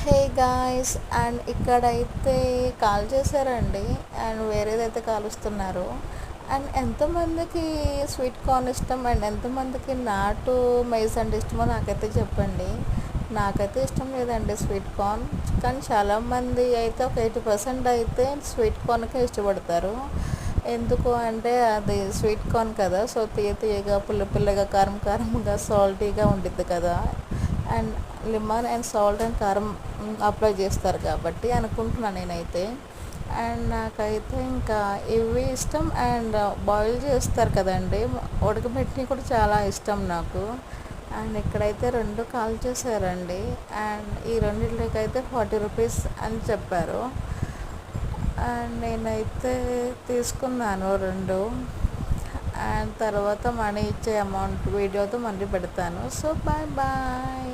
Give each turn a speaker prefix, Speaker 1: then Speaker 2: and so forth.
Speaker 1: Hey guys and ఇక్కడైతే call చేశారండి. And వేరేదైతే కాలుస్తున్నారు. And ఎంతమందికి స్వీట్ కార్న్ ఇష్టం అండ్ ఎంతమందికి నాటు మైస్ అంటే ఇష్టమో నాకైతే చెప్పండి. నాకైతే ఇష్టం లేదండి స్వీట్ కార్న్. కానీ చాలామంది అయితే ఒక 80% అయితే స్వీట్ కార్న్కే ఇష్టపడతారు. ఎందుకు అంటే అది స్వీట్ కార్న్ కదా, సో తీయగా పుల్ల పుల్లగా కారం కారంగా సాల్టీగా ఉండిద్ది కదా. And lemon and salt and కారం అప్లై చేస్తారు కాబట్టి అనుకుంటున్నాను నేనైతే. అండ్ నాకైతే ఇంకా ఇవి ఇష్టం. అండ్ బాయిల్ చేస్తారు కదండి, ఉడకబెట్టి కూడా చాలా ఇష్టం నాకు. అండ్ ఇక్కడైతే రెండు కాల్ చేశారండి. అండ్ ఈ రెండింటికైతే 40 రూపీస్ అని చెప్పారు. అండ్ నేనైతే తీసుకున్నాను రెండు. అండ్ తర్వాత మనీ ఇచ్చే అమౌంట్ వీడియోతో మళ్ళీ పెడతాను. So bye bye.